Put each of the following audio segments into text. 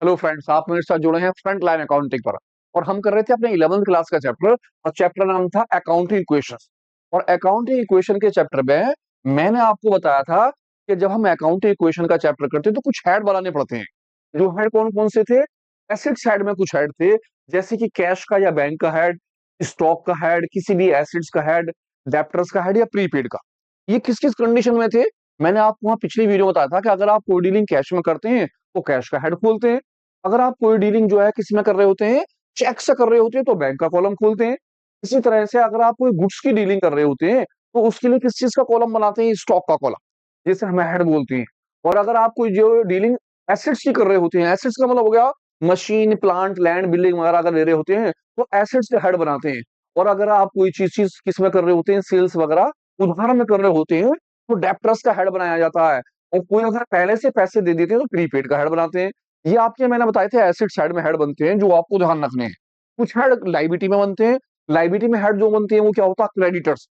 Hello friends, आप मेरे साथ जुड़े हैं फ्रंट लाइन अकाउंटिंग पर। और हम कर रहे थे अपने 11th क्लास का चैप्टर। और चैप्टर नाम था अकाउंटिंग इक्वेशंस। और अकाउंटिंग इक्वेशन के चैप्टर में मैंने आपको बताया था कि जब हम अकाउंटिंग इक्वेशन का चैप्टर करते हैं तो कुछ हेड बनाने पड़ते हैं। जो हेड कौन कौन से थे? एसेट साइड में कुछ हेड थे, जैसे कि कैश का या बैंक का हेड, स्टॉक का हेड, किसी भी एसेट्स का हेड, डेप्टर्स का हेड या प्रीपेड का। ये किस किस कंडीशन में थे? मैंने आपको वहां पिछली वीडियो में बताया था कि अगर आप कोई डीलिंग कैश में करते हैं तो कैश का हेड खोलते हैं। अगर आप कोई डीलिंग जो है किसी में कर रहे होते हैं, चेक से कर रहे होते हैं, तो बैंक का कॉलम खोलते हैं। इसी तरह से अगर आप कोई गुड्स की डीलिंग कर रहे होते हैं तो उसके लिए किस चीज का कॉलम बनाते हैं? स्टॉक का कॉलम, जिसे हम हेड बोलते हैं। और अगर आप कोई जो डीलिंग एसेट्स की कर रहे होते हैं, एसेट्स का मतलब हो गया मशीन, प्लांट, लैंड, बिल्डिंग वगैरह अगर ले रहे होते हैं तो एसेट्स के हेड बनाते हैं। और अगर आप कोई चीज चीज किस में कर रहे होते हैं, सेल्स वगैरह उधार में कर रहे होते हैं, तो डेप्टर्स का हेड बनाया जाता है। और कोई अगर पहले से पैसे दे देते हैं तो प्रीपेड का हेड बनाते हैं। ये आपके मैंने बताए थे एसेट साइड में हेड बनते हैं, जो आपको ध्यान रखने हैं। कुछ हेड लाइबिलिटी में बनते हैं। लाइबिलिटी में हेड जो बनते हैं वो क्या होता है? क्रेडिटर्स।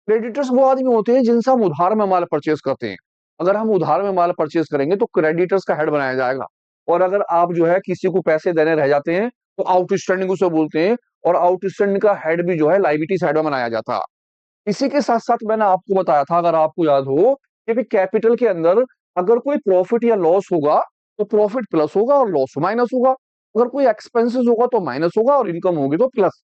क्रेडिटर्स वो आदमी होते हैं जिनसे हम उधार में माल परचेज करते हैं। अगर हम उधार में माल परचेज करेंगे तो क्रेडिटर्स का हेड बनाया जाएगा। और अगर आप जो है किसी को पैसे देने रह जाते हैं तो आउटस्टैंडिंग उसे बोलते हैं। और आउटस्टैंडिंग का हेड भी जो है लाइबिलिटी साइड में बनाया जाता है। इसी के साथ साथ मैंने आपको बताया था, अगर आपको याद हो, कि कैपिटल के अंदर अगर कोई प्रॉफिट या लॉस होगा तो प्रॉफिट प्लस होगा और लॉस माइनस होगा। अगर कोई एक्सपेंसेस होगा तो माइनस होगा और इनकम होगी तो प्लस।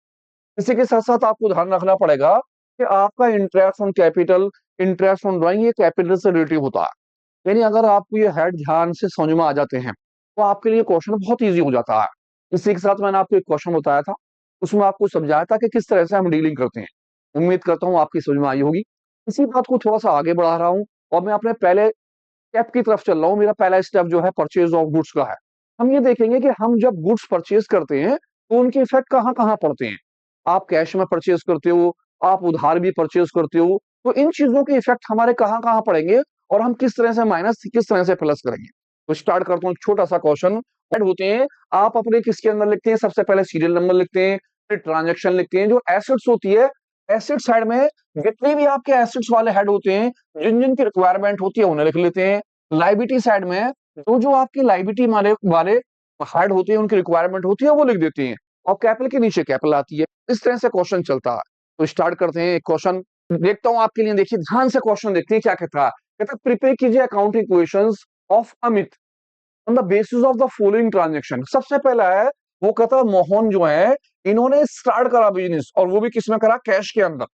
इसी के साथ साथ आपको ध्यान रखना पड़ेगा कि आपका interest on capital, interest on drawing, ये कैपिटल से रिलेटिव होता है। यानी अगर आपको ये हेड ध्यान से समझ में आ जाते हैं तो आपके लिए क्वेश्चन बहुत इजी हो जाता है। इसी के साथ मैंने आपको एक क्वेश्चन बताया था, उसमें आपको समझाया था कि किस तरह से हम डीलिंग करते हैं। उम्मीद करता हूँ आपकी समझ में आई होगी। इसी बात को थोड़ा सा आगे बढ़ा रहा हूँ और मैं अपने पहले स्टेप की तरफ चल रहा हूँ। मेरा पहला स्टेप जो है परचेज ऑफ गुड्स का है। हम ये देखेंगे कि हम जब गुड्स परचेज करते हैं तो उनके इफेक्ट कहाँ कहाँ पड़ते हैं। आप कैश में परचेज करते हो, आप उधार भी परचेज करते हो, तो इन चीजों के इफेक्ट हमारे कहाँ कहाँ पड़ेंगे और हम किस तरह से माइनस किस तरह से प्लस करेंगे। तो स्टार्ट करता हूँ एक छोटा सा क्वेश्चन। ऐड होते हैं, आप अपने किसके अंदर लिखते हैं? सबसे पहले सीरियल नंबर लिखते हैं, फिर ट्रांजेक्शन लिखते हैं। जो एसेट्स होती है, एसेट साइड में जितने भी आपके एसेट्स वाले हेड होते हैं, जिन जिन की रिक्वायरमेंट होती है उन्हें लिख लेते हैं। लाइबिलिटी साइड में जो जो आपकी लाइबिलिटी वाले वाले हेड होते हैं, उनकी रिक्वायरमेंट होती है वो लिख देते हैं। और कैपिटल के नीचे कैपिटल आती है। इस तरह से क्वेश्चन चलता है। तो स्टार्ट करते हैं एक क्वेश्चन। देखता हूं आपके लिए, देखिए ध्यान से क्वेश्चन देखते हैं क्या कहता है। कहता है प्रिपेयर कीजिए accounting equations of Amit on the basis of the following transaction. सबसे पहला है, वो कहता है मोहन जो है, इन्होंने स्टार्ट करा बिजनेस, और वो भी किसमें करा? कैश के अंदर,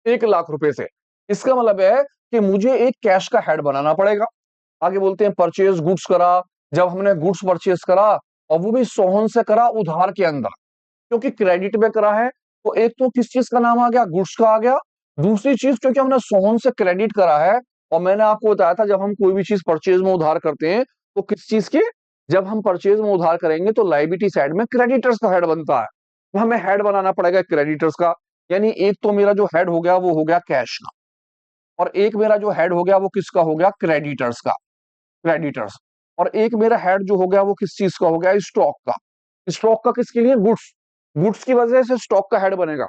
1 लाख रुपए से। इसका मतलब है कि मुझे एक कैश का हेड बनाना पड़ेगा। आगे बोलते हैं परचेज गुड्स करा। जब हमने गुड्स परचेज करा और वो भी सोहन से करा उधार के अंदर, क्योंकि क्रेडिट में करा है, तो एक तो किस चीज का नाम आ गया? गुड्स का आ गया। दूसरी चीज, क्योंकि हमने सोहन से क्रेडिट करा है, और मैंने आपको बताया था जब हम कोई भी चीज परचेज में उधार करते हैं तो किस चीज की, जब हम परचेज में उधार करेंगे तो लाइबिलिटी साइड में क्रेडिटर्स का हेड बनता है। तो हमें हेड बनाना पड़ेगा क्रेडिटर्स का। यानी एक तो मेरा जो हेड हो गया वो हो गया कैश का, और एक मेरा जो हेड हो गया वो किसका हो गया? क्रेडिटर्स का। क्रेडिटर्स। और एक मेरा हेड जो हो गया वो किस चीज का हो गया? स्टॉक का। स्टॉक का किसके लिए? गुड्स। गुड्स की वजह से स्टॉक का हेड बनेगा।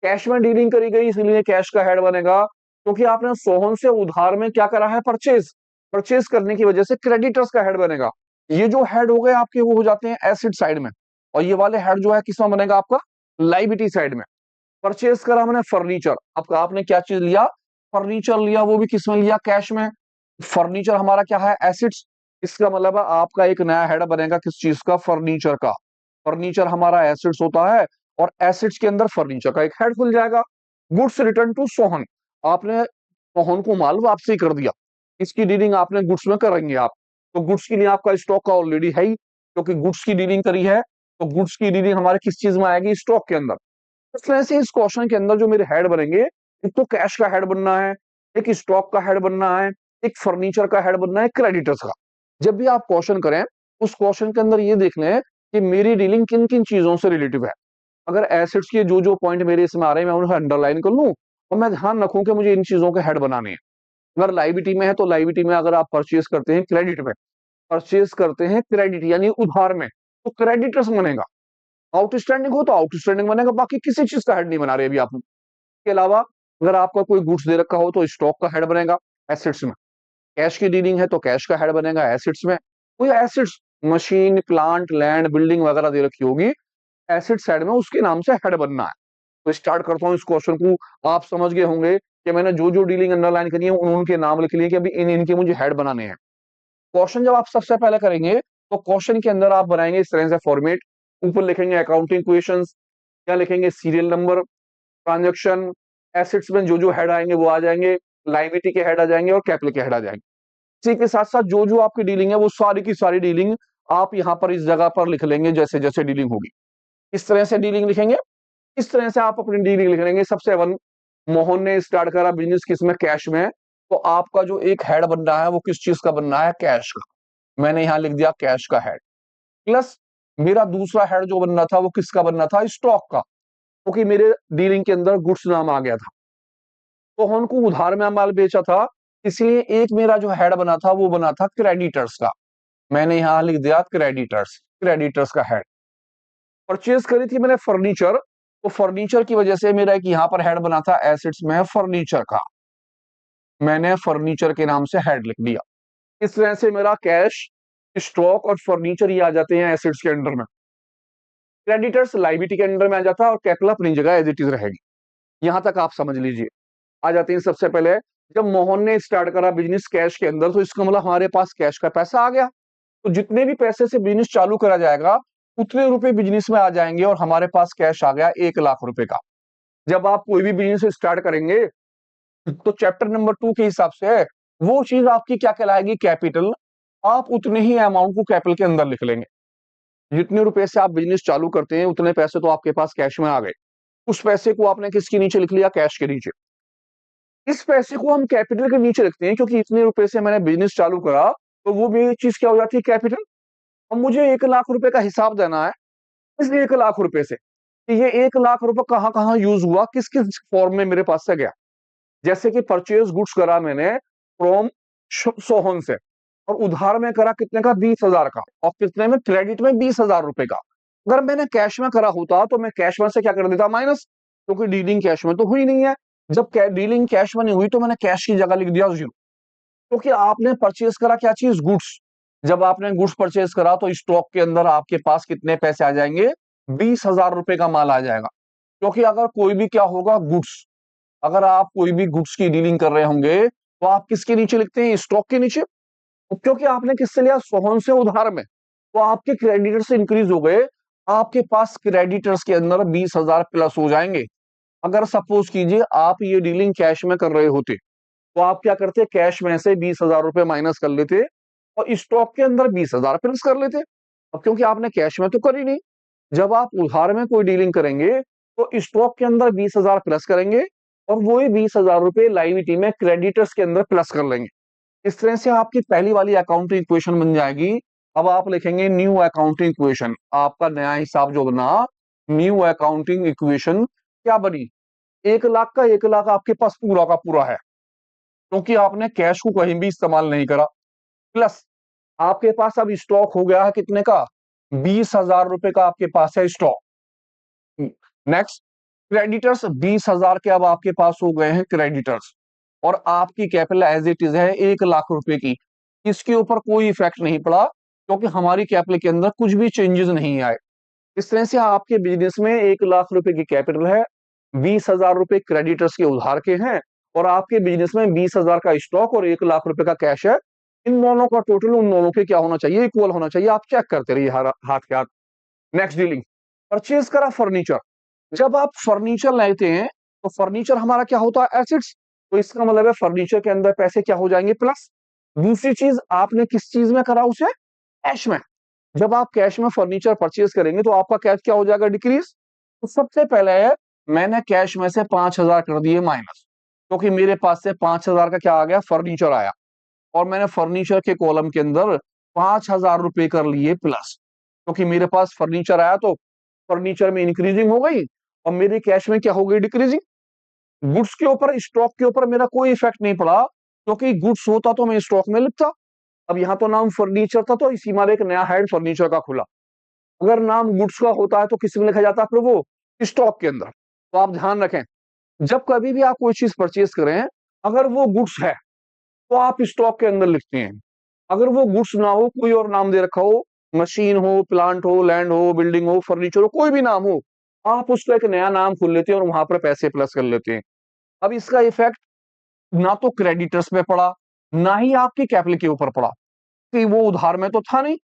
कैश में डीलिंग करी गई इसलिए कैश का हेड बनेगा, क्योंकि आपने सोहन से उधार में क्या करा है? परचेज। परचेज करने की वजह से क्रेडिटर्स का हेड बनेगा। ये जो हेड हो गए आपके वो हो जाते हैं एसिड साइड में। और ये वाले हेड जो है किसमें बनेगा? आपका लाइबिलिटी साइड में। परचेज करा हमने फर्नीचर, आपका आपने क्या चीज लिया? फर्नीचर लिया, वो भी किसमें लिया? कैश में। फर्नीचर हमारा क्या है? एसिड्स। इसका मतलब है आपका एक नया हेड बनेगा किस चीज का? फर्नीचर का। फर्नीचर हमारा एसिड्स होता है, और एसिड्स के अंदर फर्नीचर का एक हेड खुल जाएगा। गुड्स रिटर्न टू सोहन, आपने सोहन को माल वापसी कर दिया। इसकी डीलिंग आपने गुड्स में करेंगे आप। तो गुड्स के लिए आपका स्टॉक का ऑलरेडी है ही, क्योंकि गुड्स की डीलिंग करी है, तो गुड्स की डीलिंग हमारे किस चीज में आएगी? स्टॉक के अंदर। इस तरह से इस क्वेश्चन के अंदर जो मेरे हेड बनेंगे, एक तो कैश का हेड बनना है, एक स्टॉक का हेड बनना है, एक फर्नीचर का हेड बनना है, क्रेडिटर्स का। जब भी आप क्वेश्चन करें, उस क्वेश्चन के अंदर ये देख लें कि मेरी डीलिंग किन किन चीजों से रिलेटिव है। अगर एसेट्स के जो जो पॉइंट मेरे इसमें आ रहे हैं मैं उन्हें अंडरलाइन कर लूं, और मैं ध्यान रखूं कि मुझे इन चीजों के हेड बनाने हैं। अगर लाइबिलिटी में है तो लाइबिलिटी में अगर आप परचेज करते हैं क्रेडिट में, परचेज करते हैं क्रेडिट यानी उधार में, तो क्रेडिटर्स बनेगा। आउटस्टैंडिंग हो तो आउटस्टैंडिंग बनेगा, बाकी किसी चीज का हेड नहीं बना रहे अभी आप। के अलावा अगर आपका कोई गुड्स दे रखा हो तो स्टॉक का हेड बनेगा एसेट्स में। कैश की डीलिंग है तो कैश का हेड बनेगा एसेट्स में। कोई assets machine, plant, land, building वगैरह दे रखी होगी एसेट साइड में, उसके नाम से हेड बनना है। तो स्टार्ट करता हूँ इस क्वेश्चन को। आप समझ गए होंगे कि मैंने जो जो डीलिंग अंडरलाइन करी है उनके नाम लिख लिए कि अभी इनके मुझे हेड बनाने हैं। क्वेश्चन जब आप सबसे पहले करेंगे तो क्वेश्चन के अंदर आप बनाएंगे इस तरह से फॉर्मेट। ऊपर लिखेंगे अकाउंटिंग क्वेश्चंस, क्या लिखेंगे सीरियल नंबर, ट्रांजेक्शन, एसेट्स में जो जो हेड आएंगे वो आ जाएंगे, लायबिलिटी के हेड आ जाएंगे और कैपिटल के हेड आ जाएंगे। इसी के साथ साथ जो जो आपकी डीलिंग है वो सारी की सारी डीलिंग आप यहाँ पर इस जगह पर लिख लेंगे जैसे जैसे डीलिंग होगी। इस तरह से डीलिंग लिखेंगे, इस तरह से आप अपनी डीलिंग लिख लेंगे। सबसे वन, मोहन ने स्टार्ट करा बिजनेस किस में, कैश में, तो आपका जो एक हेड बन रहा है वो किस चीज का बन रहा है, कैश का। मैंने यहां लिख दिया कैश का हेड। प्लस मेरा दूसरा हेड जो बनना था वो किसका बनना था, स्टॉक का, क्योंकि मेरे डीलिंग के अंदर गुड्स नाम आ गया था। तो उनको उधार में माल बेचा था, इसलिए एक मेरा जो हेड बना था वो बना था क्रेडिटर्स का। मैंने यहां लिख दिया क्रेडिटर्स, क्रेडिटर्स का हेड। परचेज करी थी मैंने फर्नीचर, तो फर्नीचर की वजह से मेरा एक यहां पर हेड बना था एसेट्स में फर्नीचर का, मैंने फर्नीचर के नाम से हेड लिख दिया। इस तरह से मेरा कैश, स्टॉक और फर्नीचर ये आ जाते हैं एसेट्स के अंडर में। क्रेडिटर्स लायबिलिटी के अंडर में आ जाता है और कैपिटल अपनी जगह एज इट इज रहेगी। यहां तक आप समझ लीजिए। आ जाते हैं सबसे पहले, जब मोहन ने स्टार्ट करा बिजनेस कैश के अंदर, तो इसका मतलब हमारे पास कैश का पैसा आ गया। तो जितने भी पैसे से बिजनेस चालू करा जाएगा उतने रुपए बिजनेस में आ जाएंगे और हमारे पास कैश आ गया 1 लाख रुपए का। जब आप कोई भी बिजनेस स्टार्ट करेंगे तो चैप्टर नंबर 2 के हिसाब से वो चीज आपकी क्या कहलाएगी, कैपिटल। आप उतने ही अमाउंट को कैपिटल के अंदर लिख लेंगे। जितने रुपए से आप बिजनेस चालू करते हैं उतने पैसे तो आपके पास कैश में आ गए, उस पैसे को आपने किसके नीचे लिख लिया, कैश के नीचे। इस पैसे को हम कैपिटल के नीचे रखते हैं क्योंकि इतने रुपए से मैंने बिजनेस चालू करा, तो वो भी चीज क्या हो जाती है, कैपिटल। अब मुझे 1 लाख रुपए का हिसाब देना है इस 1 लाख रुपए से कि ये 1 लाख रुपए कहाँ कहाँ यूज हुआ, किस किस फॉर्म में मेरे पास से गया। जैसे कि परचेज गुड्स करा मैंने फ्रॉम सोहन से, और उधार में करा कितने का, 20,000 का, और कितने में, क्रेडिट में 20,000 रुपए का। अगर मैंने कैश में करा होता तो मैं कैश में से क्या कर देता, माइनस, क्योंकि डीलिंग कैश में तो हुई नहीं है। जब डीलिंग कैश में नहीं हुई तो मैंने कैश की जगह लिख दिया 0, क्योंकि आपने परचेज करा क्या चीज, गुड्स। जब आपने गुड्स परचेज करा तो स्टॉक के अंदर आपके पास कितने पैसे आ जाएंगे, 20,000 रुपए का माल आ जाएगा। क्योंकि अगर कोई भी क्या होगा, गुड्स, अगर आप कोई भी गुड्स की डीलिंग कर रहे होंगे तो आप किसके नीचे लिखते हैं, स्टॉक के नीचे। क्योंकि आपने किससे लिया, सोहन से उधार में, तो आपके क्रेडिटर्स इंक्रीज हो गए, आपके पास क्रेडिटर्स के अंदर 20,000 प्लस हो जाएंगे। अगर सपोज कीजिए आप ये डीलिंग कैश में कर रहे होते तो आप क्या करते, कैश में से 20,000 रुपए माइनस कर लेते और स्टॉक के अंदर 20,000 प्लस कर लेते। अब क्योंकि आपने कैश में तो करी नहीं, जब आप उधार में कोई डीलिंग करेंगे तो स्टॉक के अंदर 20,000 प्लस करेंगे और वो ही 20,000 रुपए लायबिलिटी में क्रेडिटर्स के अंदर प्लस कर लेंगे। इस तरह से आपकी पहली वाली अकाउंटिंग इक्वेशन बन जाएगी। अब आप लिखेंगे न्यू अकाउंटिंग इक्वेशन। आपका नया हिसाब जो बना, न्यू अकाउंटिंग इक्वेशन क्या बनी, 1 लाख का 1 लाख आपके पास पूरा का पूरा है क्योंकि आपने कैश को कहीं भी इस्तेमाल नहीं करा। प्लस आपके पास अब स्टॉक हो गया है कितने का, 20,000 रुपए का आपके पास है स्टॉक। नेक्स्ट, क्रेडिटर्स 20,000 के अब आपके पास हो गए हैं क्रेडिटर्स, और आपकी कैपिटल एज इट इज है 1 लाख रुपए की। इसके ऊपर कोई इफेक्ट नहीं पड़ा क्योंकि हमारी कैपिटल के अंदर कुछ भी चेंजेस नहीं आए। इस तरह से आपके बिजनेस में 1 लाख रुपए की कैपिटल है, 20,000 रुपए क्रेडिटर्स के उधार के हैं, और आपके बिजनेस में 20,000 का स्टॉक और 1 लाख रुपए का कैश है। इन दोनों का टोटल उन दोनों के क्या होना चाहिए, इक्वल होना चाहिए। आप चेक करते रहिए हाथ के हाथ। नेक्स्ट डीलिंग, परचेज करा फर्नीचर। जब आप फर्नीचर लेते हैं तो फर्नीचर हमारा क्या होता है, एसेट्स। तो इसका मतलब है फर्नीचर के अंदर पैसे क्या हो जाएंगे, प्लस। दूसरी चीज, आपने किस चीज में करा उसे, कैश में। जब आप कैश में फर्नीचर परचेज करेंगे तो आपका कैश क्या हो जाएगा, डिक्रीज। तो सबसे पहले मैंने कैश में से 5,000 कर दिए माइनस, क्योंकि मेरे पास से 5,000 का क्या आ गया, फर्नीचर आया, और मैंने फर्नीचर के कॉलम के अंदर 5,000 रुपए कर लिए प्लस, क्योंकि मेरे पास फर्नीचर आया तो फर्नीचर में इंक्रीजिंग हो गई और मेरे कैश में क्या हो गई, डिक्रीजिंग। गुड्स के ऊपर, स्टॉक के ऊपर मेरा कोई इफेक्ट नहीं पड़ा, क्योंकि गुड्स होता तो मैं स्टॉक में लिखता। अब यहाँ तो नाम फर्नीचर था तो इसी मारे एक नया हेड फर्नीचर का खुला। अगर नाम गुड्स का होता है तो किस में लिखा जाता है, फिर वो स्टॉक के अंदर। तो आप ध्यान रखें, जब कभी भी आप कोई चीज परचेज करें, अगर वो गुड्स है तो आप स्टॉक के अंदर लिखते हैं। अगर वो गुड्स ना हो, कोई और नाम दे रखा हो, मशीन हो, प्लांट हो, लैंड हो, बिल्डिंग हो, फर्नीचर हो, कोई भी नाम हो, आप उसका एक नया नाम खोल लेते हैं और वहां पर पैसे प्लस कर लेते हैं। अब इसका इफेक्ट ना तो क्रेडिटर्स में पड़ा, ना ही आपकी कैपिटल के ऊपर पड़ा, कि वो उधार में तो था नहीं,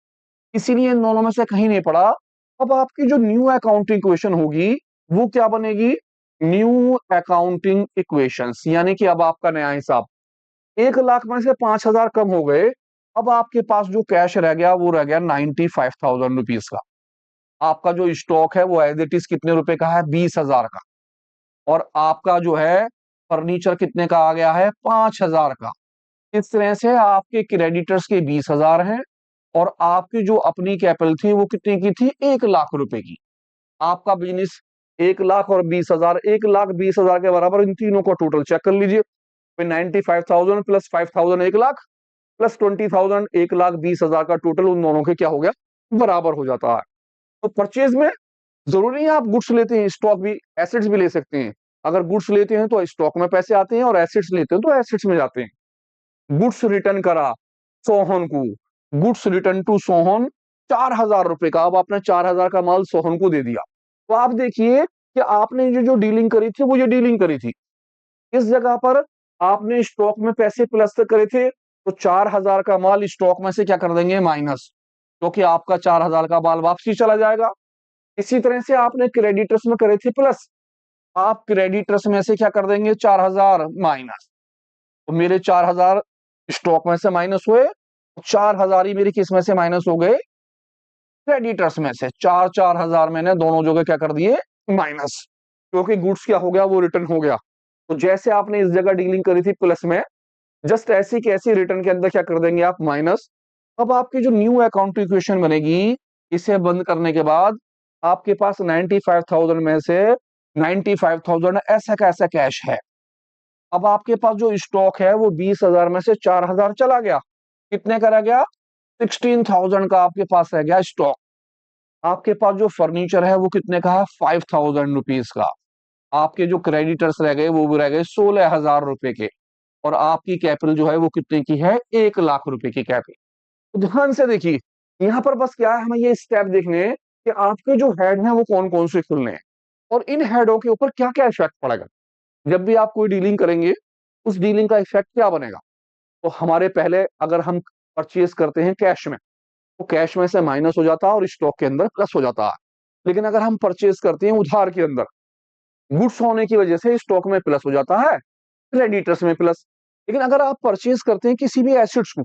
इसीलिए इन दोनों में से कहीं नहीं पड़ा। अब आपकी जो न्यू अकाउंटिंग इक्वेशन होगी वो क्या बनेगी? न्यू अकाउंटिंग इक्वेशंस, यानी कि अब आपका नया हिसाब 1 लाख में से 5,000 कम हो गए। अब आपके पास जो कैश रह गया वो रह गया 95,000 रुपीज का। आपका जो स्टॉक है वो एज इट इज कितने रुपए का है? 20,000 का। और आपका जो है फर्नीचर कितने का आ गया है? 5,000 का। इस तरह से आपके क्रेडिटर्स के 20,000 हैं और आपकी जो अपनी कैपिटल थी वो कितने की थी? 1 लाख रुपए की। आपका बिजनेस 1 लाख और 20,000, 1,20,000 के बराबर इन तीनों का टोटल चेक कर लीजिए। 95,000 प्लस 5,000 1 लाख, प्लस 20,000 1,20,000 का टोटल उन दोनों के क्या हो गया? बराबर हो जाता है। तो परचेज में जरूरी नहीं आप गुड्स लेते हैं, स्टॉक भी, एसेट्स भी ले सकते हैं। अगर गुड्स लेते हैं तो स्टॉक में पैसे आते हैं और एसेट्स लेते हैं तो एसेट्स में जाते हैं। गुड्स रिटर्न करा सोहन को, गुड्स रिटर्न टू सोहन 4,000 रुपए का। अब आपने 4,000 का माल सोहन को दे दिया। तो आप देखिए कि आपने ये जो डीलिंग करी थी वो ये डीलिंग करी थी, इस जगह पर आपने स्टॉक में पैसे प्लस करे थे, तो 4,000 का माल स्टॉक में से क्या कर देंगे? माइनस, क्योंकि आपका 4,000 का माल वापसी चला जाएगा। इसी तरह से आपने क्रेडिटर्स में करे थे प्लस, आप क्रेडिटर्स में से क्या कर देंगे? 4,000 माइनस। तो मेरे 4,000 स्टॉक में से माइनस हुए, 4,000 ही मेरी किस में से माइनस हो गए? क्रेडिटर्स में से। 4,000 मैंने दोनों जगह क्या कर दिए? माइनस, क्योंकि गुड्स क्या हो गया? वो रिटर्न हो गया। तो जैसे आपने इस जगह डीलिंग करी थी प्लस में, जस्ट ऐसी की ऐसी रिटर्न के अंदर क्या कर देंगे आप? माइनस। अब आपकी जो न्यू अकाउंट इक्वेशन बनेगी, इसे बंद करने के बाद आपके पास 95,000 में से 95,000 ऐसा का ऐसा कैश है। अब आपके पास जो स्टॉक है वो 20,000 में से 4,000 चला गया, कितने का रह गया? 16,000 का आपके पास रह गया स्टॉक। आपके पास जो फर्नीचर है वो कितने का है? 5,000 रुपीज का। आपके जो क्रेडिटर्स रह गए वो भी रह गए 16,000 रुपए के। और आपकी कैपिटल जो है वो कितने की है? 1 लाख रुपए की कैपिटल। तो ध्यान से देखिए, यहाँ पर बस क्या है, हमें ये स्टेप देखने हैं कि आपके जो हेड हैं वो कौन कौन से खुलने हैं और इन हेडों के ऊपर क्या क्या इफेक्ट पड़ेगा। जब भी आप कोई डीलिंग करेंगे उस डीलिंग का इफेक्ट क्या बनेगा? तो हमारे पहले अगर हम परचेज करते हैं कैश में, तो कैश में से माइनस हो जाता है और स्टॉक के अंदर प्लस हो जाता है। लेकिन अगर हम परचेज करते हैं उधार के अंदर, गुड्स होने की वजह से स्टॉक में प्लस हो जाता है, क्रेडिटर्स में प्लस। लेकिन अगर आप परचेज करते हैं किसी भी एसेट्स को,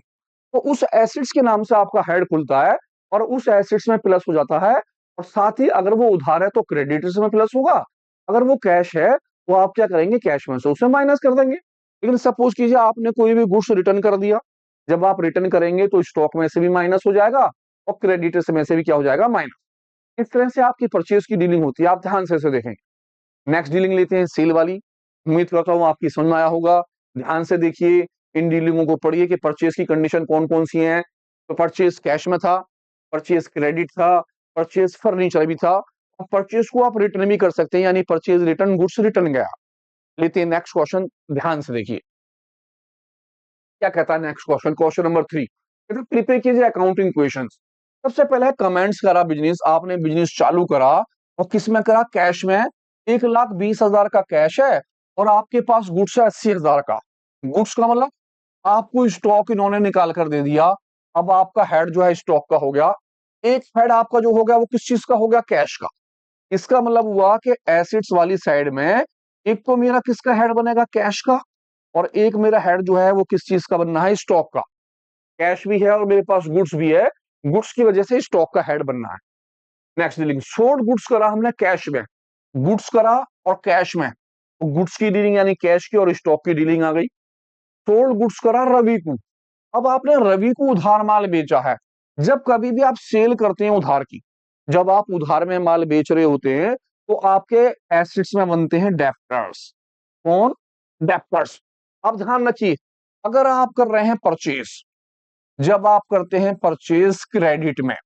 तो उस एसेट्स के नाम से आपका हेड खुलता है और उस एसेट्स में प्लस हो जाता है। और साथ ही अगर वो उधार है तो क्रेडिटर्स में प्लस होगा, अगर वो कैश है तो आप क्या करेंगे? कैश में से उसे माइनस कर देंगे। लेकिन सपोज कीजिए आपने कोई भी गुड्स रिटर्न कर दिया, जब आप रिटर्न करेंगे तो स्टॉक में से भी माइनस हो जाएगा और क्रेडिटर्स में से भी क्या हो जाएगा? माइनस। इस तरह से आपकी परचेज की डीलिंग होती है। आप ध्यान से इसे देखेंगे। नेक्स्ट डीलिंग लेते हैं सेल वाली। उम्मीद करता हूं आपकी समझ में आया होगा। ध्यान से देखिए, इन डीलिंगों को पढ़िए कि परचेज की कंडीशन कौन कौन सी हैं। तो परचेज कैश में था, परचेज क्रेडिट था, परचेज फर्नीचर भी था, और परचेज को आप रिटर्न भी कर सकते हैं, यानी परचेज रिटर्न, गुड्स रिटर्न गया। लेते हैं नेक्स्ट क्वेश्चन, ध्यान से देखिए क्या कहता है नेक्स्ट क्वेश्चन। क्वेश्चन नंबर 3 कहता है प्रिपेयर कीजिए अकाउंटिंग क्वेश्चंस। सबसे पहले कमेंट्स करा बिजनेस, आपने बिजनेस चालू करा और किस में करा? कैश में। 1,20,000 का कैश है और आपके पास गुड्स है 80,000 का। गुड्स का मतलब आपको स्टॉक इन्होंने निकाल कर दे दिया। अब आपका हेड जो है स्टॉक का हो गया, एक हेड आपका जो हो गया वो किस चीज का हो गया? कैश का। इसका मतलब हुआ कि एसेट्स वाली साइड में एक तो मेरा किसका हेड बनेगा? कैश का। और एक मेरा हेड जो है वो किस चीज का बनना है? स्टॉक का। कैश भी है और मेरे पास गुड्स भी है, गुड्स की वजह से स्टॉक का हेड बनना है। नेक्स्ट डीलिंग, सोल्ड गुड्स करा हमने कैश में, गुड्स करा और कैश में, तो गुड्स की डीलिंग यानी कैश की और स्टॉक की डीलिंग आ गई। सोल्ड गुड्स करा रवि को। अब आपने रवि को उधार माल बेचा है। जब कभी भी आप सेल करते हैं उधार की, जब आप उधार में माल बेच रहे होते हैं तो आपके एसेट्स में बनते हैं डेप्टर्स। कौन? डेप्टर्स। अब ध्यान रखिए, अगर आप कर रहे हैं परचेज, जब आप करते हैं परचेज क्रेडिट में,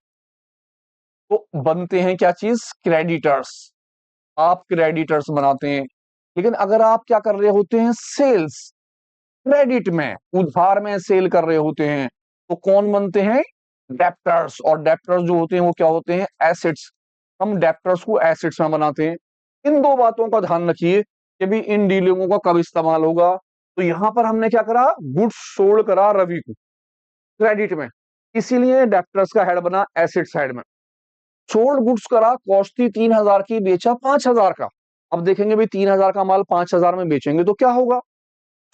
तो बनते हैं क्या चीज? क्रेडिटर्स। आप क्रेडिटर्स बनाते हैं। लेकिन अगर आप क्या कर रहे होते हैं? सेल्स क्रेडिट में, उधार में सेल कर रहे होते हैं, तो कौन बनते हैं? डेप्टर्स, और डेप्टर्स जो होते हैं वो क्या होते हैं, एसेट्स। हम डेप्टर्स को एसेट्स में बनाते हैं। इन दो बातों का ध्यान रखिए कि भी इन डीलिंगों का कब इस्तेमाल होगा। तो यहां पर हमने क्या करा, गुड्स सोल्ड करा रवि को क्रेडिट में, इसीलिए डेप्टर्स का हेड बना एसेट साइड में। सोल्ड गुड्स करा, कॉस्ट थी 3,000 की, बेचा 5,000 का। अब देखेंगे भी 3,000 का माल 5,000 में बेचेंगे तो क्या होगा।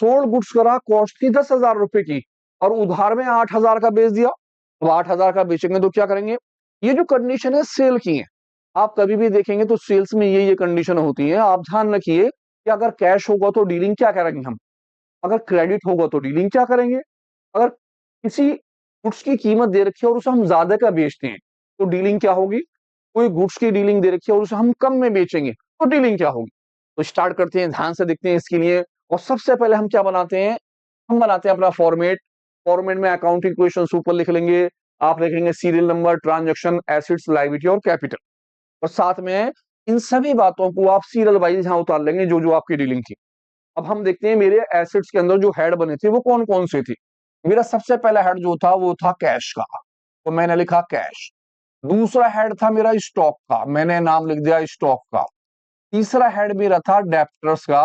सोल्ड गुड्स करा, कॉस्ट थी 10,000 रुपए की, और उधार में 8,000 का बेच दिया। तो 8,000 का बेचेंगे तो क्या करेंगे। ये जो कंडीशन है सेल की है, आप कभी भी देखेंगे तो सेल्स में ये कंडीशन होती है। आप ध्यान रखिए कि अगर कैश होगा तो डीलिंग क्या करेंगे हम, अगर क्रेडिट होगा तो डीलिंग क्या करेंगे। अगर किसी गुड्स की कीमत दे रखी है और उसे हम ज्यादा का बेचते हैं तो डीलिंग क्या होगी। कोई गुड्स की डीलिंग दे रखी है और उसे हम कम में बेचेंगे तो डीलिंग क्या होगी। तो स्टार्ट करते हैं, ध्यान से देखते हैं इसके लिए। और सबसे पहले हम क्या बनाते हैं, हम बनाते हैं अपना फॉर्मेट। फॉर्मेट में अकाउंटिंग इक्वेशंस ऊपर लिख लेंगे। आप लिखेंगे serial number, transaction, assets, liability और कैपिटल। और साथ में इन सभी बातों को आप सीरियल वाइज यहां उतार लेंगे जो जो आपकी डीलिंग थी। अब हम देखते हैं मेरे एसेट्स के अंदर जो हेड बने थे वो कौन कौन से थे। मेरा सबसे पहला हेड जो था वो था कैश का, तो मैंने लिखा कैश। दूसरा हेड था मेरा स्टॉक का, मैंने नाम लिख दिया स्टॉक का। तीसरा हेड मेरा था डेप्टर्स का,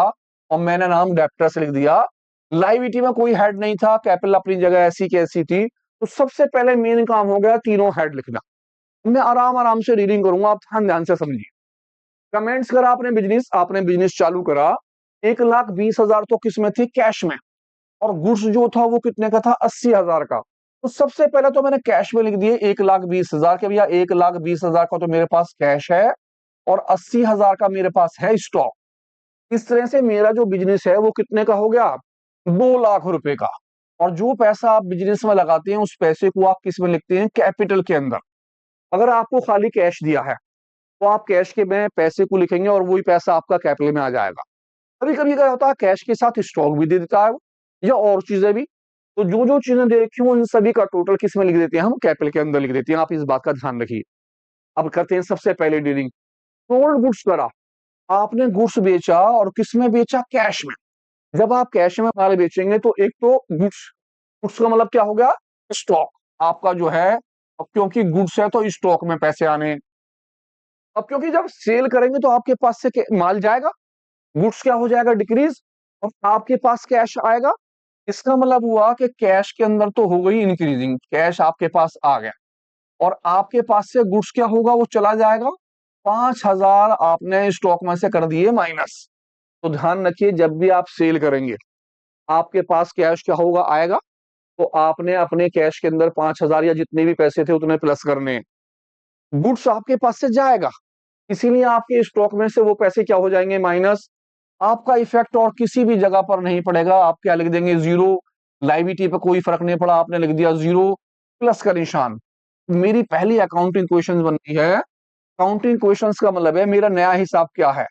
और मैंने नाम डेप्टर्स लिख दिया। लायबिलिटी में कोई हेड नहीं था, कैपिटल अपनी जगह ऐसी की ऐसी थी। तो सबसे पहले मेन काम हो गया तीनों हेड लिखना। मैं आराम आराम से रीडिंग करूंगा, आप ध्यान ध्यान से समझिए। कमेंट्स करा आपने बिजनेस, आपने बिजनेस चालू करा। 1,20,000 तो किस में थी, कैश में। और गुड्स जो था वो कितने का था, 80,000 का। तो सबसे पहले तो मैंने कैश में लिख दिए 1,20,000 के, भैया 1,20,000 का तो मेरे पास कैश है और 80,000 का मेरे पास है स्टॉक। इस तरह से मेरा जो बिजनेस है वो कितने का हो गया, 2 लाख रुपए का। और जो पैसा आप बिजनेस में लगाते हैं उस पैसे को आप किस में लिखते हैं, कैपिटल के अंदर। अगर आपको खाली कैश दिया है तो आप कैश के में पैसे को लिखेंगे और वही पैसा आपका कैपिटल में आ जाएगा। कभी कभी क्या होता है, कैश के साथ स्टॉक भी दे देता है वो, या और चीजें भी। तो जो जो चीजें दे रखी हो इन सभी का टोटल किस में लिख देते हैं, हम कैपिटल के अंदर लिख देते हैं। आप इस बात का ध्यान रखिए। अब करते हैं सबसे पहले डीलिंग। सोल्ड गुड्स करा, आपने गुड्स बेचा और किस में बेचा, कैश में। जब आप कैश में माल बेचेंगे तो एक तो गुड्स, गुड्स का मतलब क्या हो गया, स्टॉक आपका जो है। अब क्योंकि गुड्स है तो स्टॉक में पैसे आने। अब क्योंकि जब सेल करेंगे तो आपके पास से माल जाएगा, गुड्स क्या हो जाएगा, डिक्रीज, और आपके पास कैश आएगा। इसका मतलब हुआ कि कैश के अंदर तो हो गई इंक्रीजिंग, कैश आपके पास आ गया। और आपके पास से गुड्स क्या होगा, वो चला जाएगा। 5,000 आपने स्टॉक में से कर दिए माइनस। तो ध्यान रखिए जब भी आप सेल करेंगे आपके पास कैश क्या होगा, आएगा। तो आपने अपने कैश के अंदर 5,000 या जितने भी पैसे थे उतने प्लस करने। गुड्स आपके पास से जाएगा, इसीलिए आपके स्टॉक में से वो पैसे क्या हो जाएंगे, माइनस। आपका इफेक्ट और किसी भी जगह पर नहीं पड़ेगा, आप क्या लिख देंगे, जीरो। लायबिलिटी पे कोई फर्क नहीं पड़ा, आपने लिख दिया जीरो, प्लस का निशान। मेरी पहली अकाउंटिंग क्वेश्चन बन रही है। अकाउंटिंग क्वेश्चंस का मतलब है मेरा नया हिसाब क्या है।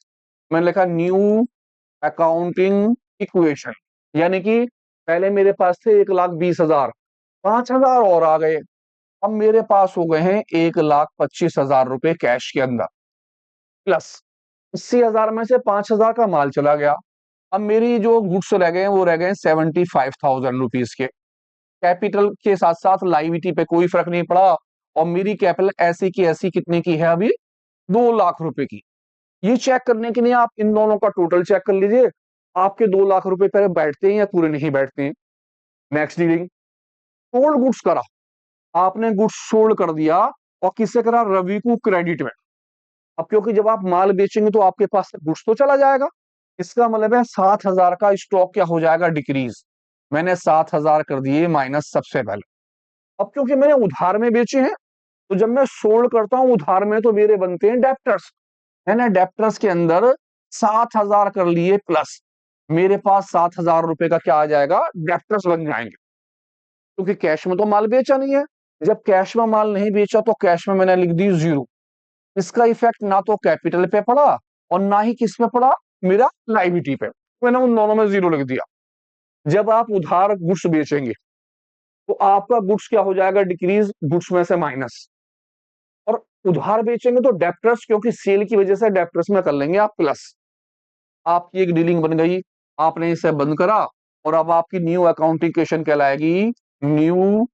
मैंने लिखा न्यू अकाउंटिंग इक्वेशन, यानी कि पहले मेरे पास थे 1,20,000, 5,000 और आ गए। अब मेरे पास हो गए हैं 1,25,000 रुपए कैश के अंदर, प्लस 80,000 में से 5,000 का माल चला गया। अब मेरी जो गुड्स रह गए हैं वो रह गए 75,000 रुपीज के। कैपिटल के साथ साथ लायबिलिटी पे कोई फर्क नहीं पड़ा, और मेरी कैपिटल ऐसी की ऐसी कितने की है अभी, 2 लाख रुपए की। ये चेक करने के लिए आप इन दोनों का टोटल चेक कर लीजिए, आपके 2 लाख रुपए पर बैठते हैं या पूरे नहीं बैठते हैं। नेक्स्ट डीलिंग, सोल्ड गुड्स करा, आपने गुड्स सोल्ड कर दिया और किससे करा, रवि को क्रेडिट में। अब क्योंकि जब आप माल बेचेंगे तो आपके पास से गुड्स तो चला जाएगा। इसका मतलब है 7,000 का स्टॉक क्या हो जाएगा, डिक्रीज। मैंने 7,000 कर दिए माइनस सबसे पहले। अब क्योंकि मैंने उधार में बेचे हैं तो जब मैं सोल्ड करता हूं उधार में तो मेरे बनते हैं डेप्टर्स। मैंने डेप्टर्स के अंदर 7,000 कर लिए प्लस, मेरे पास 7,000 रुपए का क्या आ जाएगा, डेप्टर्स बन जाएंगे। क्योंकि कैश में तो माल बेचा नहीं है। जब कैश में माल नहीं बेचा तो कैश में मैंने लिख दी जीरो। इसका इफेक्ट ना तो कैपिटल पे पड़ा और ना ही किस पे पड़ा, मेरा लायबिलिटी पे। मैंने उन दोनों में जीरो लिख दिया। जब आप उधार गुड्स बेचेंगे तो आपका गुड्स क्या हो जाएगा, डिक्रीज, गुड्स में से माइनस। और उधार बेचेंगे तो डेप्टर्स, क्योंकि सेल की वजह से डेप्टर्स में कर लेंगे आप प्लस। आपकी एक डीलिंग बन गई, आपने इसे बंद करा। और अब आपकी न्यू अकाउंटिंग क्वेश्चन कहलाएगी न्यू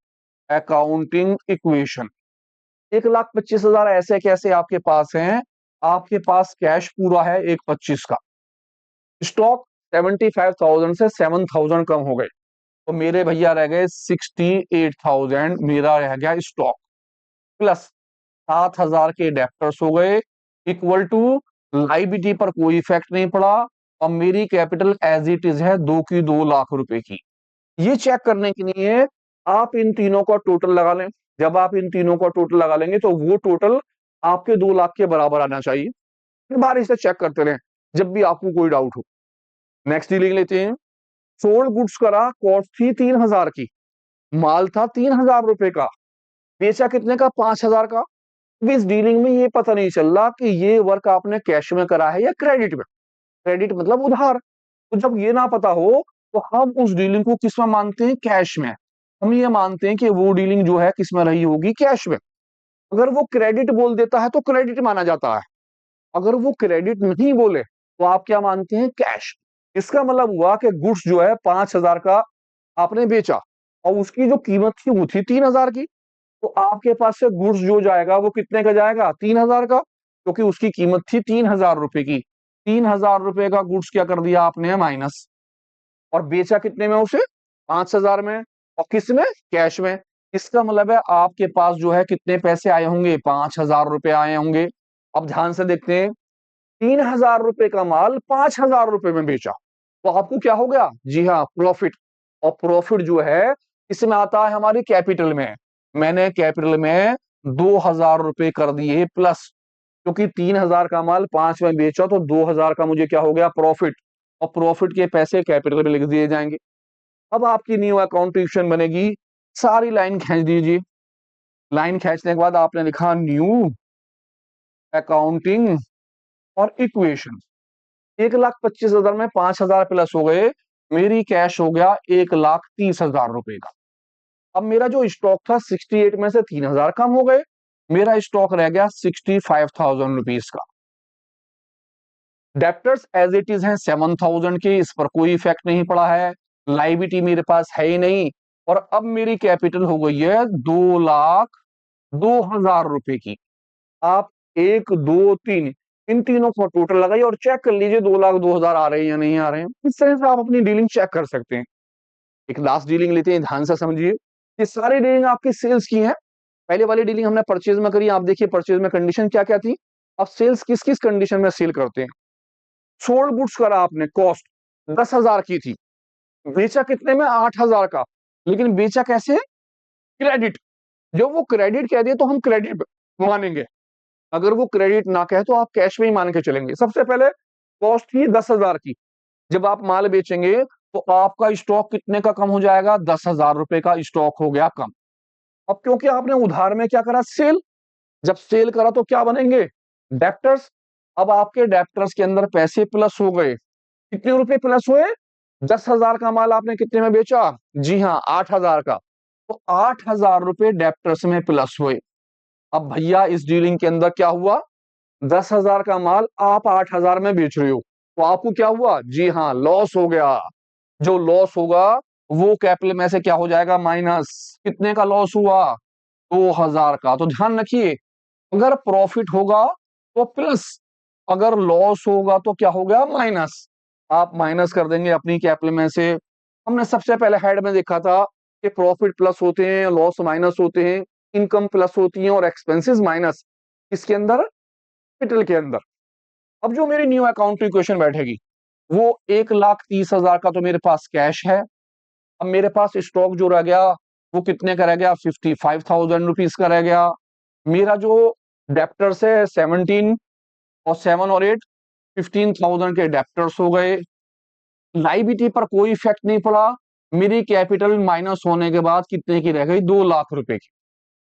अकाउंटिंग इक्वेशन। 1,25,000 ऐसे कैसे आपके पास हैं? आपके पास कैश पूरा है 1,25 का, स्टॉक 75,000 से 7,000 कम हो गए, तो मेरे भैया रह गए 68,000, मेरा रह गया स्टॉक, प्लस 7,000 के डेप्टर्स हो गए, इक्वल टू लाइबिलिटी पर कोई इफेक्ट नहीं पड़ा, और मेरी कैपिटल एज इट इज है 2 लाख रुपए की। ये चेक करने के लिए आप इन तीनों का टोटल लगा लें। जब आप इन तीनों का टोटल लगा लेंगे तो वो टोटल आपके 2 लाख के बराबर आना चाहिए। फिर बार इसे चेक करते रहें जब भी आपको कोई डाउट हो। नेक्स्ट डीलिंग लेते हैं। सोल्ड गुड्स करा, कॉस्ट थी 3,000 की, माल था 3,000 रुपए का, बेचा कितने का? 5,000 का। अब इस डीलिंग में ये पता नहीं चल रहा कि ये वर्क आपने कैश में करा है या क्रेडिट में। क्रेडिट मतलब उधार। तो जब ये ना पता हो तो हम उस डीलिंग को किस में मानते हैं? कैश में। हम ये मानते हैं कि वो डीलिंग जो है किस में रही होगी? कैश में। अगर वो क्रेडिट बोल देता है तो क्रेडिट माना जाता है, अगर वो क्रेडिट नहीं बोले तो आप क्या मानते हैं? कैश। इसका मतलब हुआ कि गुड्स जो है 5,000 का आपने बेचा और उसकी जो कीमत थी वो थी 3,000 की, तो आपके पास से गुड्स जो जाएगा वो कितने का जाएगा? 3,000 का, क्योंकि उसकी कीमत थी 3,000 रुपए की। 3,000 रुपए का गुड्स क्या कर दिया आपने? माइनस। और बेचा कितने में उसे? 5,000 में। और किस में? कैश में। इसका मतलब है आपके पास जो है कितने पैसे आए होंगे? 5,000 रुपए आए होंगे। अब ध्यान से देखते हैं, 3,000 रुपए का माल 5,000 रुपए में बेचा, तो आपको क्या हो गया? जी हाँ, प्रॉफिट। और प्रॉफिट जो है इसमें आता है हमारी कैपिटल में। मैंने कैपिटल में 2,000 रुपए कर दिए प्लस, क्योंकि 3,000 का माल 5 में बेचा तो 2,000 का मुझे क्या हो गया? प्रॉफिट। और प्रॉफिट के पैसे कैपिटल में लिख दिए जाएंगे। अब आपकी न्यू अकाउंटेशन बनेगी। सारी लाइन खींच दीजिए। लाइन खींचने के बाद आपने लिखा न्यू अकाउंटिंग और इक्वेशन। 1,25,000 में 5,000 प्लस हो गए, मेरी कैश हो गया 1,30,000 रुपए का। अब मेरा जो स्टॉक था 68 में से 3,000 कम हो गए, मेरा स्टॉक रह गया 65,000 रुपीज का। डेप्टर्स एज इट इज हैं 7,000 के, इस पर कोई इफेक्ट नहीं पड़ा है, लाइबिलिटी मेरे पास है ही नहीं। और अब मेरी कैपिटल हो गई है 2,02,000 रुपए की। आप 1, 2, 3 इन तीनों को टोटल लगाइए और चेक कर लीजिए 2,02,000 आ रहे हैं या नहीं आ रहे हैं। इस तरह से आप अपनी डीलिंग चेक कर सकते हैं। एक लास्ट डीलिंग लेते हैं, ध्यान से समझिए। ये सारी डीलिंग आपकी सेल्स की है। पहले वाली डीलिंग हमने परचेज में करी, आप देखिए परचेज में कंडीशन क्या क्या थी। अब सेल्स किस किस कंडीशन में सेल करते हैं। सोल्ड गुड्स करा आपने, कॉस्ट 10,000 की थी, बेचा कितने में? 8,000 का। लेकिन बेचा कैसे? क्रेडिट। जब वो क्रेडिट कह दिए तो हम क्रेडिट मानेंगे, अगर वो क्रेडिट ना कहे तो आप कैश में ही मान के चलेंगे। सबसे पहले कॉस्ट थी 10,000 की, जब आप माल बेचेंगे तो आपका स्टॉक कितने का कम हो जाएगा? 10,000 रुपए का स्टॉक हो गया कम। अब क्योंकि आपने उधार में क्या करा? सेल। जब सेल करा तो क्या बनेंगे? डेप्टर्स। अब आपके डेप्टर्स के अंदर पैसे प्लस हो गए। कितने रुपए प्लस हुए? 10,000 का माल आपने कितने में बेचा? जी हाँ, 8,000 का। तो 8,000 रुपए डेप्टर्स में प्लस हुए। अब भैया इस डीलिंग के अंदर क्या हुआ? 10,000 का माल आप 8,000 में बेच रहे हो, तो आपको क्या हुआ? जी हाँ, लॉस हो गया। जो लॉस होगा वो कैपिटल में से क्या हो जाएगा? माइनस। कितने का लॉस हुआ? 2,000 का। तो ध्यान रखिए, अगर प्रॉफिट होगा तो प्लस, अगर लॉस होगा तो क्या हो गया? माइनस। आप माइनस कर देंगे अपनी कैपिटल में से। हमने सबसे पहले हेड में देखा था कि प्रॉफिट प्लस होते हैं, लॉस माइनस होते हैं, इनकम प्लस होती है और एक्सपेंसेस माइनस। इसके अंदर, कैपिटल के अंदर। अब जो मेरी न्यू अकाउंटिंग इक्वेशन बैठेगी वो 1,30,000 का तो मेरे पास कैश है। अब मेरे पास स्टॉक जो रह गया वो कितने का रह गया? 55,000 रुपीज का रह गया। मेरा जो डेप्टर्स है 17 और 7 और 8, 15,000 के डेप्टर्स हो गए। लाइबिलिटी पर कोई इफेक्ट नहीं पड़ा। मेरी कैपिटल माइनस होने के बाद कितने की रह गई? 2,00,000 रुपए की।